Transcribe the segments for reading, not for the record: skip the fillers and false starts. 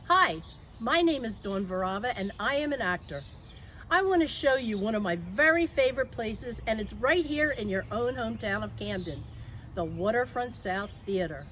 Hi, my name is Dawn Varava and I am an actor. I want to show you one of my very favorite places, and it's right here in your own hometown of Camden, the Waterfront South Theater.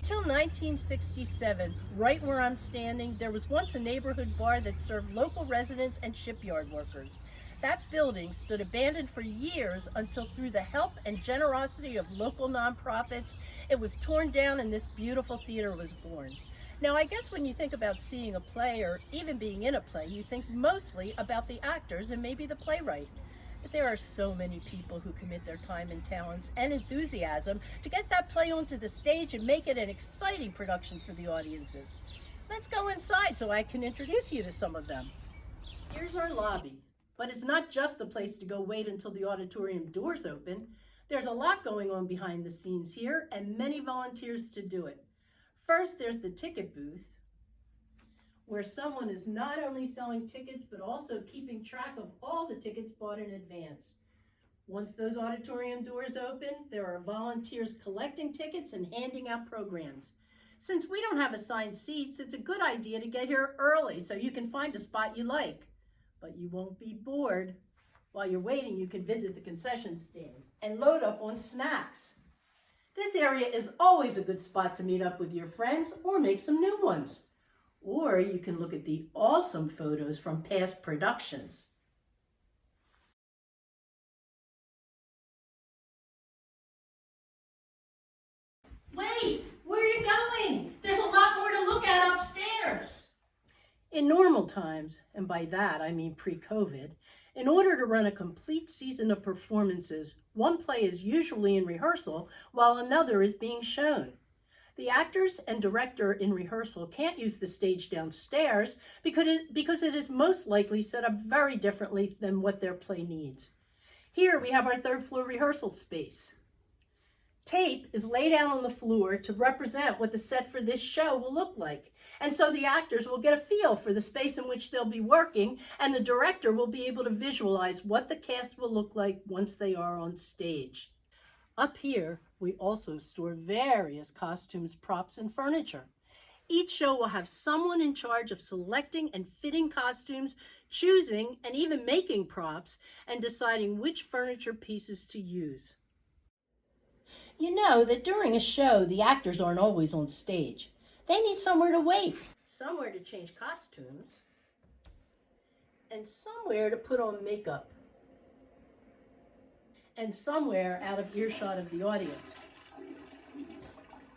Till 1967, right where I'm standing, there was once a neighborhood bar that served local residents and shipyard workers. That building stood abandoned for years until, through the help and generosity of local nonprofits, it was torn down and this beautiful theater was born. Now, I guess when you think about seeing a play or even being in a play, you think mostly about the actors and maybe the playwright. But there are so many people who commit their time and talents and enthusiasm to get that play onto the stage and make it an exciting production for the audiences. Let's go inside so I can introduce you to some of them. Here's our lobby, but it's not just the place to go wait until the auditorium doors open. There's a lot going on behind the scenes here and many volunteers to do it. First, there's the ticket booth, where someone is not only selling tickets, but also keeping track of all the tickets bought in advance. Once those auditorium doors open, there are volunteers collecting tickets and handing out programs. Since we don't have assigned seats, it's a good idea to get here early so you can find a spot you like. But you won't be bored. While you're waiting, you can visit the concession stand and load up on snacks. This area is always a good spot to meet up with your friends or make some new ones. Or you can look at the awesome photos from past productions. Wait, where are you going? There's a lot more to look at upstairs. In normal times, and by that I mean pre-COVID, in order to run a complete season of performances, one play is usually in rehearsal while another is being shown. The actors and director in rehearsal can't use the stage downstairs because it is most likely set up very differently than what their play needs. Here we have our third floor rehearsal space. Tape is laid out on the floor to represent what the set for this show will look like. And so the actors will get a feel for the space in which they'll be working, and the director will be able to visualize what the cast will look like once they are on stage. Up here, we also store various costumes, props, and furniture. Each show will have someone in charge of selecting and fitting costumes, choosing and even making props, and deciding which furniture pieces to use. You know that during a show, the actors aren't always on stage. They need somewhere to wait, somewhere to change costumes, and somewhere to put on makeup, and somewhere out of earshot of the audience.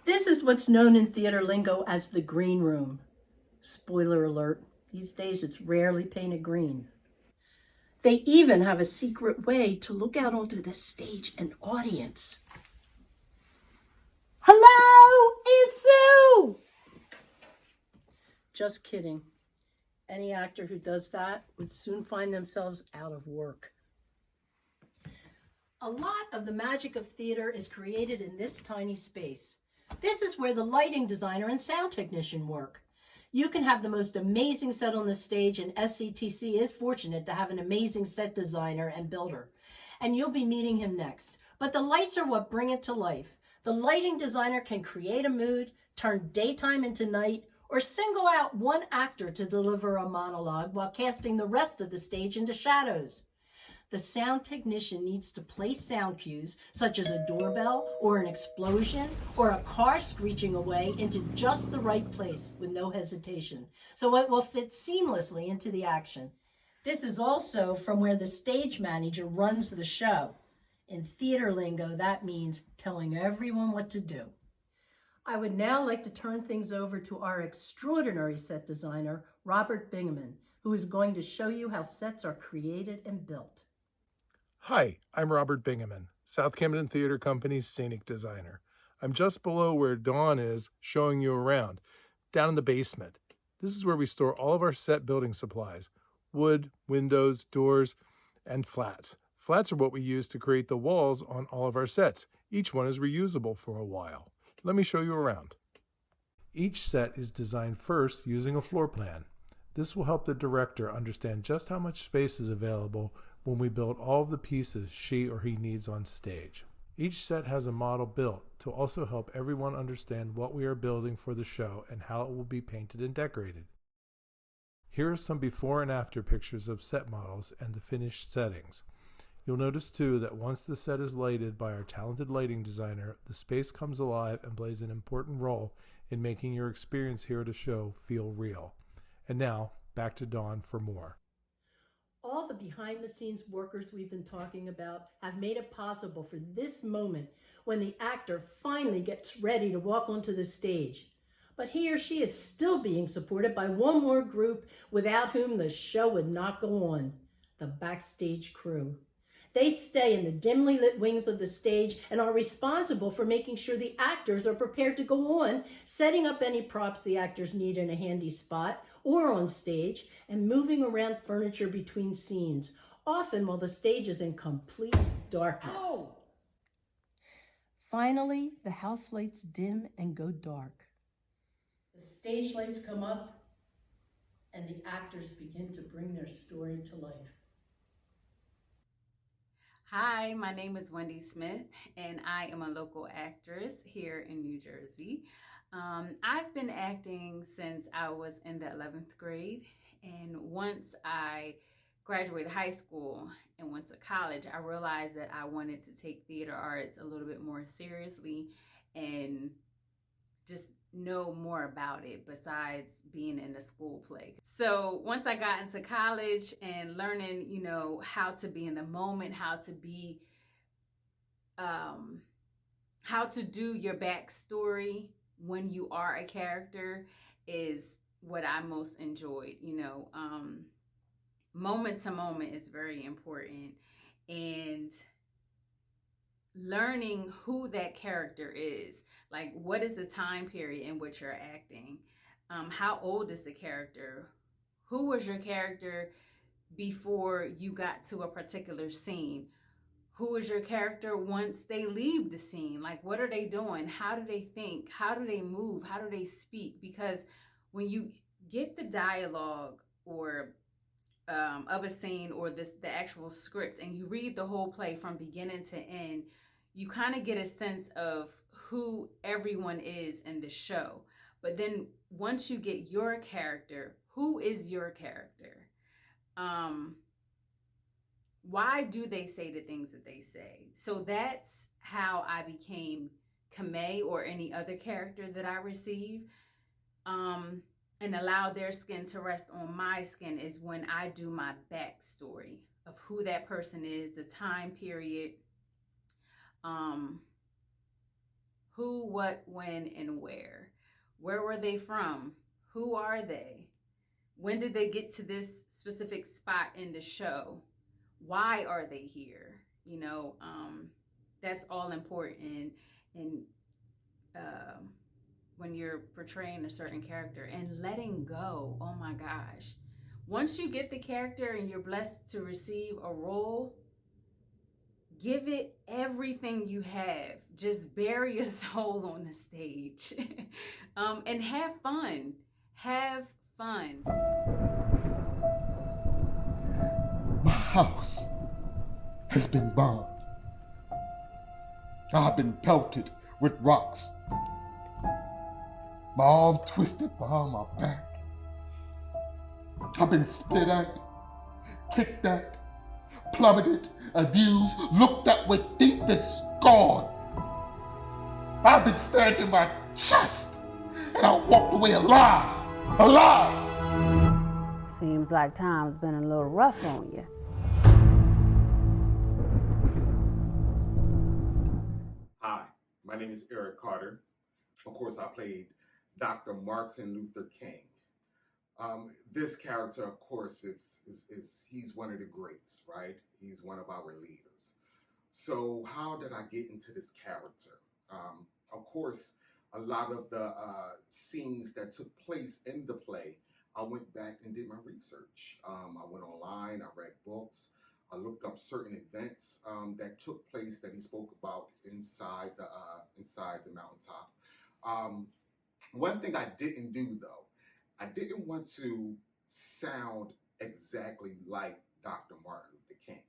This is what's known in theater lingo as the green room. Spoiler alert, these days it's rarely painted green. They even have a secret way to look out onto the stage and audience. Hello, it's Sue! Just kidding. Any actor who does that would soon find themselves out of work. A lot of the magic of theater is created in this tiny space. This is where the lighting designer and sound technician work. You can have the most amazing set on the stage, and SCTC is fortunate to have an amazing set designer and builder. And you'll be meeting him next. But the lights are what bring it to life. The lighting designer can create a mood, turn daytime into night, or single out one actor to deliver a monologue while casting the rest of the stage into shadows. The sound technician needs to place sound cues, such as a doorbell or an explosion or a car screeching away, into just the right place with no hesitation, so it will fit seamlessly into the action. This is also from where the stage manager runs the show. In theater lingo, that means telling everyone what to do. I would now like to turn things over to our extraordinary set designer, Robert Bingaman, who is going to show you how sets are created and built. Hi, I'm Robert Bingaman, South Camden Theater Company's scenic designer. I'm just below where Dawn is, showing you around, down in the basement. This is where we store all of our set building supplies: wood, windows, doors, and flats. Flats are what we use to create the walls on all of our sets. Each one is reusable for a while. Let me show you around. Each set is designed first using a floor plan. This will help the director understand just how much space is available when we build all of the pieces she or he needs on stage. Each set has a model built to also help everyone understand what we are building for the show and how it will be painted and decorated. Here are some before and after pictures of set models and the finished settings. You'll notice too that once the set is lighted by our talented lighting designer, the space comes alive and plays an important role in making your experience here at a show feel real. And now, back to Dawn for more. All the behind-the-scenes workers we've been talking about have made it possible for this moment when the actor finally gets ready to walk onto the stage. But he or she is still being supported by one more group without whom the show would not go on: the backstage crew. They stay in the dimly lit wings of the stage and are responsible for making sure the actors are prepared to go on, setting up any props the actors need in a handy spot or on stage, and moving around furniture between scenes, often while the stage is in complete darkness. Oh. Finally, the house lights dim and go dark. The stage lights come up, and the actors begin to bring their story to life. Hi, my name is Wendy Smith, and I am a local actress here in New Jersey. I've been acting since I was in the 11th grade, and once I graduated high school and went to college, I realized that I wanted to take theater arts a little bit more seriously and just know more about it besides being in the school play. So once I got into college and learning, how to be in the moment, how to do your backstory when you are a character is what I most enjoyed. Moment to moment is very important, and learning who that character is, like what is the time period in which you're acting, how old is the character, who was your character before you got to a particular scene, who is your character once they leave the scene, like what are they doing, how do they think, how do they move, how do they speak? Because when you get the dialogue or of a scene or the actual script and you read the whole play from beginning to end, you kind of get a sense of who everyone is in the show. But then once you get your character, who is your character? Why do they say the things that they say? So that's how I became Kame or any other character that I receive. And allow their skin to rest on my skin is when I do my backstory of who that person is, the time period, who, what, when, and where. Where were they from? Who are they? When did they get to this specific spot in the show? Why are they here? That's all important in when you're portraying a certain character. And letting go, oh my gosh. Once you get the character and you're blessed to receive a role, give it everything you have. Just bury your soul on the stage. And have fun. Have fun. My house has been bombed. I've been pelted with rocks. My arm twisted behind my back. I've been spit at, kicked at, plummeted, abused, looked at with deepest scorn. I've been stabbed in my chest, and I walked away alive. Seems like time's been a little rough on you. Hi, my name is Eric Carter. Of course, I played Dr. Martin Luther King. This character, of course, he's one of the greats, right? He's one of our leaders. So how did I get into this character? Of course, a lot of the scenes that took place in the play, I went back and did my research. I went online, I read books, I looked up certain events that took place that he spoke about inside the mountaintop. One thing I didn't do, though, I didn't want to sound exactly like Dr. Martin Luther King,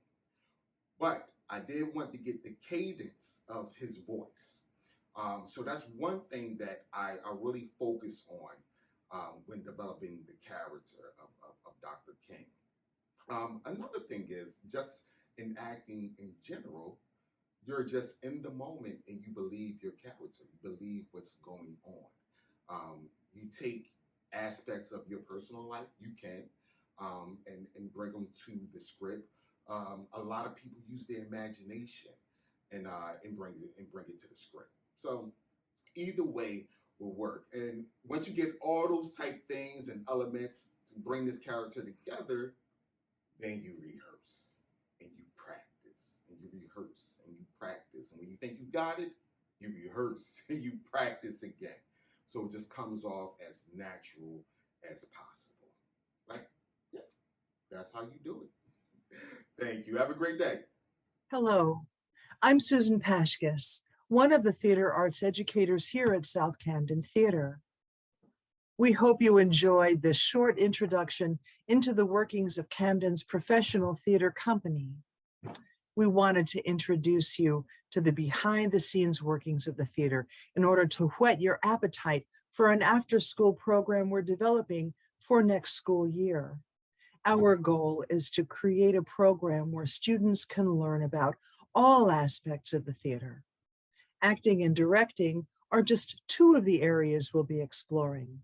but I did want to get the cadence of his voice. So that's one thing that I really focus on when developing the character of Dr. King. Another thing is just in acting in general, you're just in the moment and you believe your character, you believe what's going on. You take aspects of your personal life, you can, and bring them to the script. A lot of people use their imagination and bring it to the script. So either way will work. And once you get all those type things and elements to bring this character together, then you rehearse and you practice and you rehearse and you practice. And when you think you got it, you rehearse and you practice again. So it just comes off as natural as possible. Like, yeah, that's how you do it. Thank you. Have a great day. Hello, I'm Susan Pashkis, one of the theater arts educators here at South Camden Theater. We hope you enjoyed this short introduction into the workings of Camden's professional theater company. We wanted to introduce you to the behind-the-scenes workings of the theater in order to whet your appetite for an after-school program we're developing for next school year. Our goal is to create a program where students can learn about all aspects of the theater. Acting and directing are just two of the areas we'll be exploring.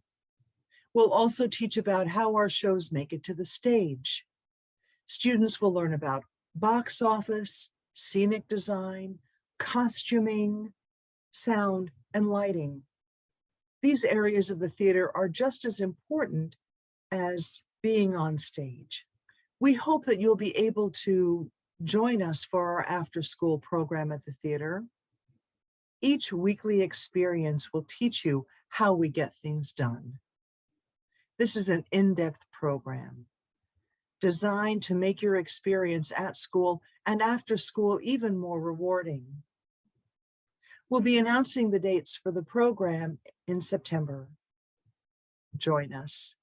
We'll also teach about how our shows make it to the stage. Students will learn about box office, scenic design, costuming, sound, and lighting. These areas of the theater are just as important as being on stage. We hope that you'll be able to join us for our after-school program at the theater. Each weekly experience will teach you how we get things done. This is an in-depth program designed to make your experience at school and after school even more rewarding. We'll be announcing the dates for the program in September. Join us.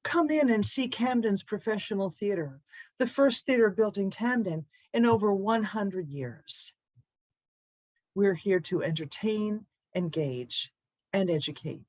Come in and see Camden's professional theater, the first theater built in Camden in over 100 years. We're here to entertain, engage, and educate.